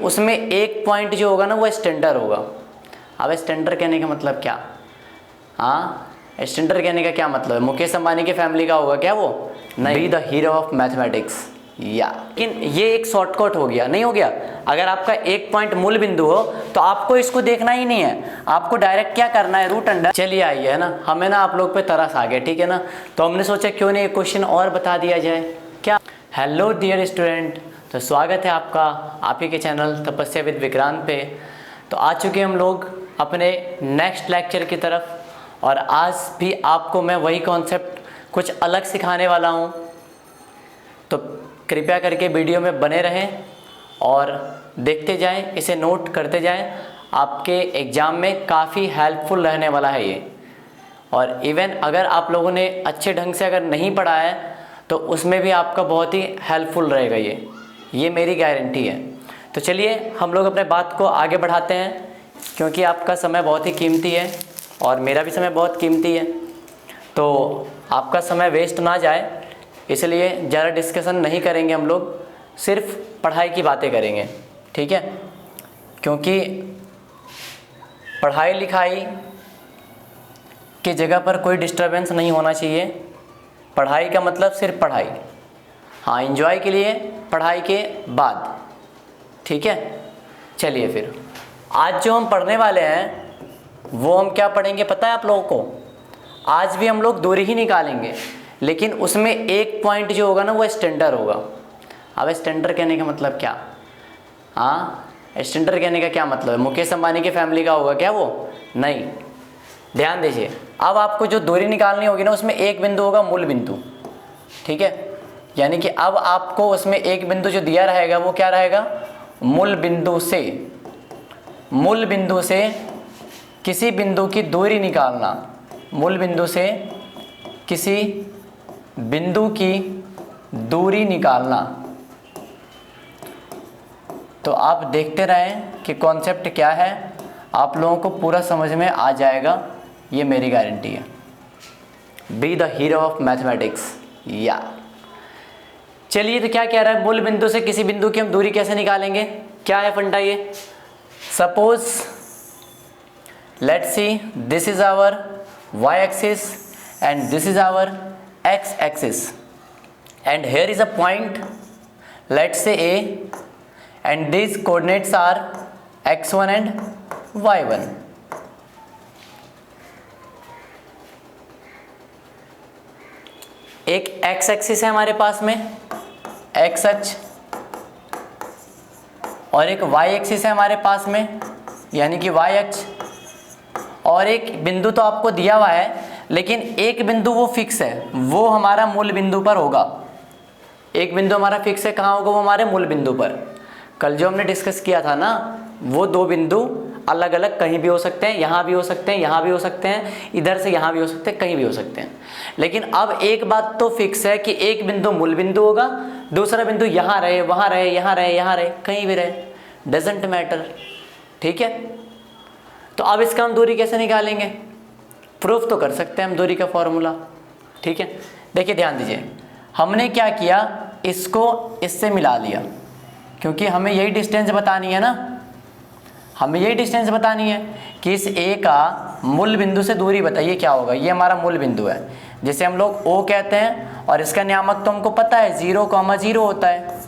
उसमें एक पॉइंट जो होगा ना वो स्टैंडर्ड होगा। अब स्टैंडर्ड कहने का मतलब क्या? हाँ, स्टैंडर्ड कहने का क्या मतलब है? मुकेश अंबानी के फैमिली का होगा क्या वो? नहीं। Be the hero of mathematics या। लेकिन ये एक शॉर्टकट हो गया, नहीं हो गया? अगर आपका एक पॉइंट मूल बिंदु हो तो आपको इसको देखना ही नहीं है, आपको डायरेक्ट क्या करना है, रूट अंडर। चलिए आइए, है ना, हमें ना आप लोग पे तरस आ गया, ठीक है ना, तो हमने सोचा क्यों नहीं एक क्वेश्चन और बता दिया जाए। क्या? हेलो डियर स्टूडेंट, तो स्वागत है आपका आप ही के चैनल तपस्या विद विक्रांत पे। तो आ चुके हम लोग अपने नेक्स्ट लेक्चर की तरफ, और आज भी आपको मैं वही कॉन्सेप्ट कुछ अलग सिखाने वाला हूँ। तो कृपया करके वीडियो में बने रहें और देखते जाएं, इसे नोट करते जाएं, आपके एग्ज़ाम में काफ़ी हेल्पफुल रहने वाला है ये। और इवन अगर आप लोगों ने अच्छे ढंग से अगर नहीं पढ़ा है तो उसमें भी आपका बहुत ही हेल्पफुल रहेगा ये मेरी गारंटी है। तो चलिए हम लोग अपने बात को आगे बढ़ाते हैं, क्योंकि आपका समय बहुत ही कीमती है और मेरा भी समय बहुत कीमती है, तो आपका समय वेस्ट ना जाए इसलिए ज़्यादा डिस्कशन नहीं करेंगे हम लोग, सिर्फ पढ़ाई की बातें करेंगे, ठीक है? क्योंकि पढ़ाई लिखाई की जगह पर कोई डिस्टरबेंस नहीं होना चाहिए। पढ़ाई का मतलब सिर्फ पढ़ाई, हाँ, एंजॉय के लिए पढ़ाई के बाद, ठीक है? चलिए फिर आज जो हम पढ़ने वाले हैं वो हम क्या पढ़ेंगे पता है आप लोगों को? आज भी हम लोग दूरी ही निकालेंगे, लेकिन उसमें एक पॉइंट जो होगा ना वो स्टैंडर्ड होगा। अब स्टैंडर्ड कहने का मतलब क्या? हाँ, स्टैंडर्ड कहने का क्या मतलब है? मुकेश अंबानी के फैमिली का होगा क्या वो? नहीं। ध्यान दीजिए, अब आपको जो दूरी निकालनी होगी ना उसमें एक बिंदु होगा मूल बिंदु, ठीक है? यानी कि अब आपको उसमें एक बिंदु जो दिया रहेगा वो क्या रहेगा? मूल बिंदु से किसी बिंदु की दूरी निकालना, मूल बिंदु से किसी बिंदु की दूरी निकालना। तो आप देखते रहें कि कॉन्सेप्ट क्या है, आप लोगों को पूरा समझ में आ जाएगा, ये मेरी गारंटी है। Be the hero of mathematics या। चलिए, तो क्या कह रहा है? मूल बिंदु से किसी बिंदु की हम दूरी कैसे निकालेंगे? क्या है फंडा ये? Suppose let's see, this is our y axis and this is our x axis, and here is a point, let's say A, and these coordinates are x1 and y1. एक x एक्सिस है हमारे पास में, x अक्ष, और एक y axis है हमारे पास में, यानी कि y अक्ष, और एक बिंदु तो आपको दिया हुआ है, लेकिन एक बिंदु वो फिक्स है, वो हमारा मूल बिंदु पर होगा। एक बिंदु हमारा फिक्स है, कहाँ होगा? वो हमारे मूल बिंदु पर। कल जो हमने डिस्कस किया था ना, वो दो बिंदु अलग अलग कहीं भी हो सकते हैं, यहाँ भी हो सकते हैं, यहाँ भी हो सकते हैं, इधर से यहाँ भी हो सकते हैं, कहीं भी हो सकते हैं। लेकिन अब एक बात तो फिक्स है कि एक बिंदु मूल बिंदु होगा, दूसरा बिंदु यहाँ रहे, वहाँ रहे, यहाँ रहे, यहाँ रहे, कहीं भी रहे, डजेंट मैटर, ठीक है? तो अब इसका हम दूरी कैसे निकालेंगे? प्रूफ तो कर सकते हैं हम दूरी का फॉर्मूला, ठीक है? देखिए ध्यान दीजिए, हमने क्या किया, इसको इससे मिला लिया, क्योंकि हमें यही डिस्टेंस बतानी है ना, हमें यही डिस्टेंस बतानी है कि इस ए का मूल बिंदु से दूरी बताइए क्या होगा। ये हमारा मूल बिंदु है, जिसे हम लोग ओ कहते हैं, और इसका नियामक तो हमको पता है 0,0 होता है,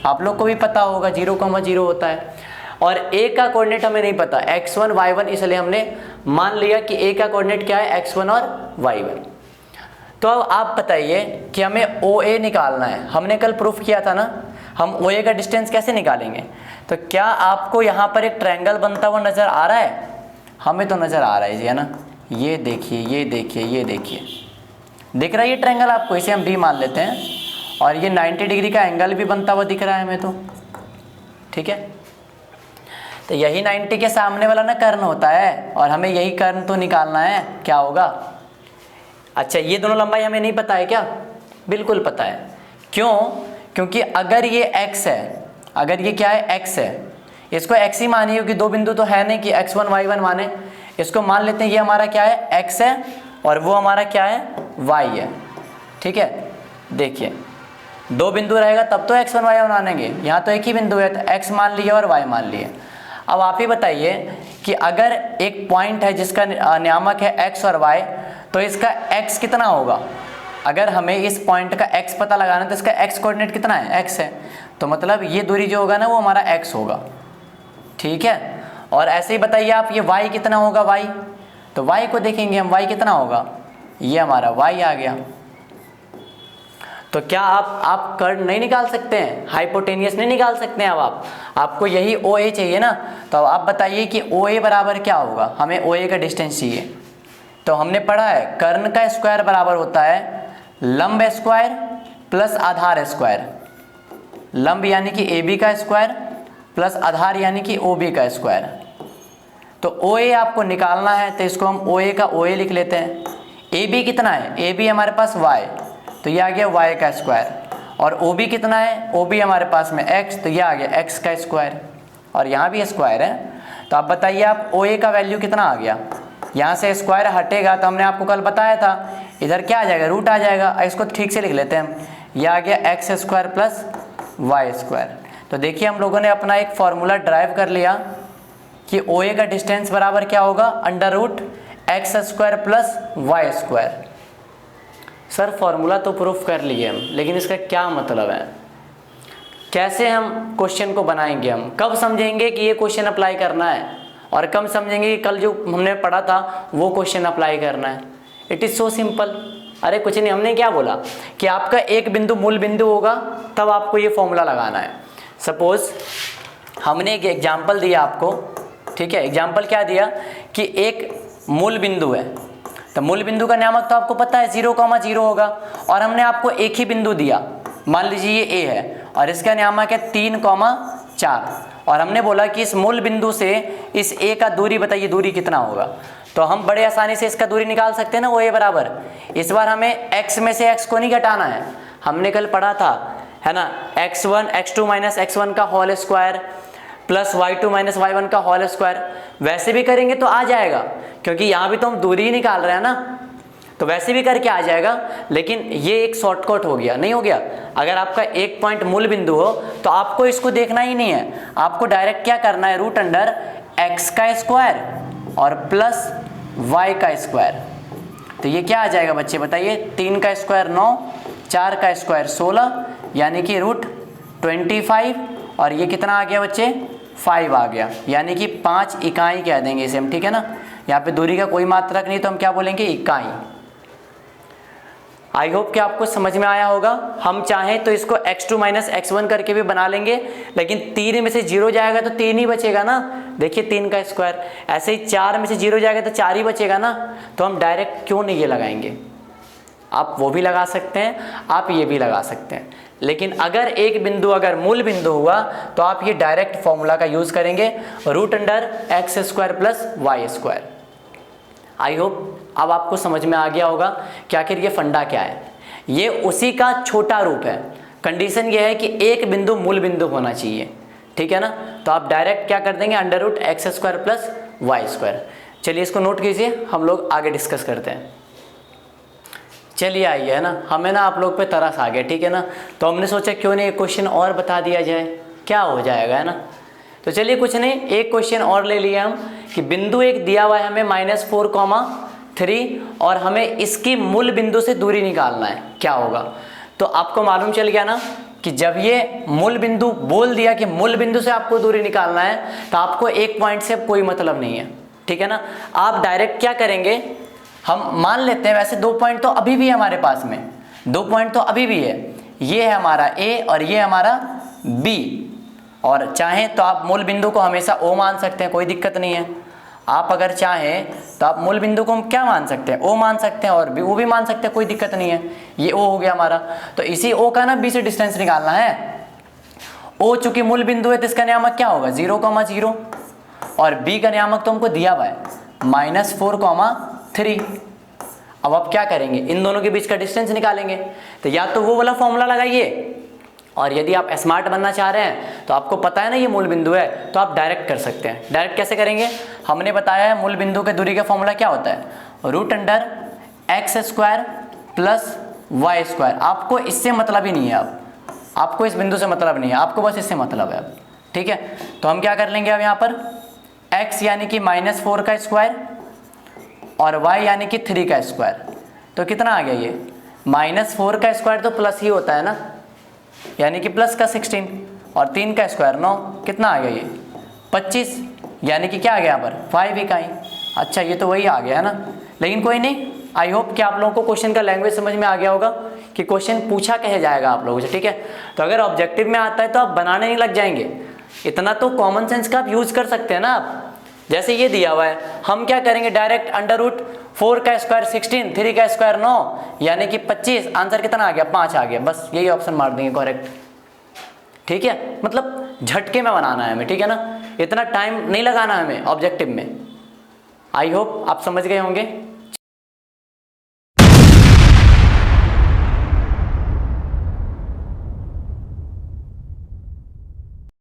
आप लोग को भी पता होगा 0,0 होता है। और ए का कोऑर्डिनेट हमें नहीं पता, x1 y1, इसलिए हमने मान लिया कि ए का कोऑर्डिनेट क्या है, x1 और y1। तो अब आप बताइए कि हमें OA निकालना है। हमने कल प्रूफ किया था ना, हम OA का डिस्टेंस कैसे निकालेंगे? तो क्या आपको यहाँ पर एक ट्रायंगल बनता हुआ नज़र आ रहा है? हमें तो नज़र आ रहा है जी, है ना? ये देखिए, ये देखिए, ये देखिए, दिख रहा है ये ट्रायंगल आपको? इसे हम B मान लेते हैं, और ये 90 डिग्री का एंगल भी बनता हुआ दिख रहा है हमें, तो ठीक है? तो यही 90 के सामने वाला ना कर्ण होता है, और हमें यही कर्ण तो निकालना है, क्या होगा? अच्छा, ये दोनों लंबाई हमें नहीं पता है क्या? बिल्कुल पता है। क्यों? क्योंकि अगर ये x है, अगर ये क्या है, x है, इसको x ही मानिए, क्योंकि दो बिंदु तो है नहीं कि x1 y1 माने, इसको मान लेते हैं ये हमारा क्या है, x है, और वो हमारा क्या है, y है, ठीक है? देखिए दो बिंदु रहेगा तब तो x1 y1 मानेंगे, यहाँ तो एक ही बिंदु है तो x मान लिए और y मान लिए। अब आप ही बताइए कि अगर एक पॉइंट है जिसका नियामक है x और y, तो इसका x कितना होगा? अगर हमें इस पॉइंट का x पता लगाना है तो इसका x कोऑर्डिनेट कितना है? x है, तो मतलब ये दूरी जो होगा ना वो हमारा x होगा, ठीक है। और ऐसे ही बताइए आप ये y कितना होगा? y, तो y को देखेंगे हम, y कितना होगा? ये हमारा y आ गया। तो क्या आप कर्व नहीं निकाल सकते हैं, हाइपोटेनियस नहीं निकाल सकते हैं? अब आपको यही OA चाहिए ना, तो आप बताइए कि OA बराबर क्या होगा? हमें OA का डिस्टेंस चाहिए। तो हमने पढ़ा है कर्ण का स्क्वायर बराबर होता है लंब स्क्वायर प्लस आधार स्क्वायर। लंब यानी कि AB का स्क्वायर प्लस आधार यानी कि OB का स्क्वायर। तो OA आपको निकालना है तो इसको हम OA का OA लिख लेते हैं। AB कितना है? AB हमारे पास y, तो ये आ गया y का स्क्वायर। और OB कितना है? OB हमारे पास में x, तो ये आ गया x का स्क्वायर। और यहाँ भी स्क्वायर है, तो आप बताइए आप OA का वैल्यू कितना आ गया? यहाँ से स्क्वायर हटेगा तो हमने आपको कल बताया था इधर क्या आ जाएगा? रूट आ जाएगा। इसको ठीक से लिख लेते हैं हम, यह आ गया X square plus Y square. तो देखिए हम लोगों ने अपना एक फॉर्मूला ड्राइव कर लिया कि OA का डिस्टेंस बराबर क्या होगा? Under root X square plus Y square. Sir formula तो प्रूफ कर लिए हम, लेकिन इसका क्या मतलब है? कैसे हम क्वेश्चन को बनाएंगे? हम कब समझेंगे कि ये क्वेश्चन अप्लाई करना है, और कब समझेंगे कि कल जो हमने पढ़ा था वो क्वेश्चन अप्लाई करना है? It is so simple. अरे कुछ नहीं, हमने क्या बोला कि आपका एक बिंदु मूल बिंदु होगा तब आपको ये फॉर्मूला लगाना है। सपोज हमने एक एग्जाम्पल दिया आपको, ठीक है। एग्जाम्पल क्या दिया कि एक मूल बिंदु है, तो मूल बिंदु का नियामक तो आपको पता है 0,0 होगा, और हमने आपको एक ही बिंदु दिया, मान लीजिए ये A है और इसका नियामक है 3,4, और हमने बोला कि इस मूल बिंदु से इस A का दूरी बताइए, दूरी कितना होगा? तो हम बड़े आसानी से इसका दूरी निकाल सकते हैं ना, OA बराबर। इस बार हमें x में से x को नहीं घटाना है, हमने कल पढ़ा था है ना, x1 x2 माइनस x1 का whole square plus y2 minus y1 का होल स्क्वायर। वैसे भी करेंगे तो आ जाएगा, क्योंकि यहाँ भी तो हम दूरी ही निकाल रहे हैं ना, तो वैसे भी करके आ जाएगा। लेकिन ये एक शॉर्टकट हो गया, नहीं हो गया? अगर आपका एक पॉइंट मूल बिंदु हो तो आपको इसको देखना ही नहीं है, आपको डायरेक्ट क्या करना है? रूट अंडर x का स्क्वायर और प्लस y का स्क्वायर। तो ये क्या आ जाएगा बच्चे बताइए? 3 का स्क्वायर 9, 4 का स्क्वायर 16, यानी कि रूट 25, और ये कितना आ गया बच्चे? 5 आ गया, यानी कि 5 इकाई कह देंगे इसे हम, ठीक है ना। यहाँ पे दूरी का कोई मात्रक नहीं तो हम क्या बोलेंगे? इकाई। आई होप कि आपको समझ में आया होगा। हम चाहें तो इसको x2 माइनस x1 करके भी बना लेंगे, लेकिन 3 में से 0 जाएगा तो 3 ही बचेगा ना। देखिए 3 का स्क्वायर, ऐसे ही 4 में से 0 जाएगा तो 4 ही बचेगा ना। तो हम डायरेक्ट क्यों नहीं ये लगाएंगे? आप वो भी लगा सकते हैं, आप ये भी लगा सकते हैं, लेकिन अगर एक बिंदु अगर मूल बिंदु हुआ तो आप ये डायरेक्ट फॉर्मूला का यूज करेंगे, root under X square plus Y square. I hope अब आपको समझ में आ गया होगा कि आखिर ये फंडा क्या है। ये उसी का छोटा रूप है। कंडीशन ये है कि एक बिंदु मूल बिंदु होना चाहिए, ठीक है ना। तो आप डायरेक्ट क्या कर देंगे? Under root X square plus Y square. चलिए इसको नोट कीजिए, हम लोग आगे डिस्कस करते हैं। चलिए आइए, है ना, हमें ना आप लोग पे तरस आ गया, ठीक है ना। तो हमने सोचा क्यों नहीं एक क्वेश्चन और बता दिया जाए, क्या हो जाएगा, है ना। तो चलिए कुछ नहीं, एक क्वेश्चन और ले लिया हम कि बिंदु एक दिया हुआ है हमें -4,3, और हमें इसकी मूल बिंदु से दूरी निकालना है, क्या होगा। तो आपको मालूम चल गया ना कि जब ये मूल बिंदु बोल दिया कि मूल बिंदु से आपको दूरी निकालना है, तो आपको एक पॉइंट से अब कोई मतलब नहीं है, ठीक है ना। आप डायरेक्ट क्या करेंगे? हम मान लेते हैं वैसे 2 पॉइंट तो अभी भी है हमारे पास में, 2 पॉइंट तो अभी भी है। ये है हमारा A और ये हमारा B, और चाहें तो आप मूल बिंदु को हमेशा O मान सकते हैं, कोई दिक्कत नहीं है। आप अगर चाहें तो आप मूल बिंदु को हम क्या मान सकते हैं? O मान सकते हैं, और O भी मान सकते हैं, कोई दिक्कत नहीं है। ये O हो गया हमारा। तो इसी O का ना B से डिस्टेंस निकालना है। O चूंकि मूल बिंदु है तो इसका नियामक क्या होगा? 0,0, और B का नियामक तो हमको दिया हुआ है -4,3। अब आप क्या करेंगे? इन दोनों के बीच का डिस्टेंस निकालेंगे। तो या तो वो वाला फॉर्मूला लगाइए, और यदि आप स्मार्ट बनना चाह रहे हैं तो आपको पता है ना ये मूल बिंदु है, तो आप डायरेक्ट कर सकते हैं। डायरेक्ट कैसे करेंगे? हमने बताया है मूल बिंदु के दूरी का फॉर्मूला क्या होता है? Root under X square plus Y square. आपको इससे मतलब ही नहीं है, अब आपको इस बिंदु से मतलब नहीं है, आपको बस इससे मतलब है अब, ठीक है। तो हम क्या कर लेंगे अब यहाँ पर, x यानी कि -4 का स्क्वायर और y यानी कि 3 का स्क्वायर, तो कितना आ गया ये, -4 का स्क्वायर तो प्लस ही होता है ना, यानी कि प्लस का 16, और 3 का स्क्वायर 9, कितना आ गया ये 25, यानी कि क्या आ गया यहाँ पर 5 इकाई। अच्छा ये तो वही आ गया है ना, लेकिन कोई नहीं, आई होप कि आप लोगों को क्वेश्चन का लैंग्वेज समझ में आ गया होगा कि क्वेश्चन पूछा कहे जाएगा आप लोगों से, ठीक है। तो अगर ऑब्जेक्टिव में आता है तो आप बनाने नहीं लग जाएंगे, इतना तो कॉमन सेंस का आप यूज कर सकते हैं ना आप। जैसे ये दिया हुआ है, हम क्या करेंगे, डायरेक्ट √4 का स्क्वायर 16, 3 का स्क्वायर 9, यानी कि 25, आंसर कितना आ गया 5 आ गया, बस यही ऑप्शन मार देंगे करेक्ट, ठीक है। मतलब झटके में बनाना है हमें, ठीक है ना, इतना टाइम नहीं लगाना हमें ऑब्जेक्टिव में। आई होप आप समझ गए होंगे।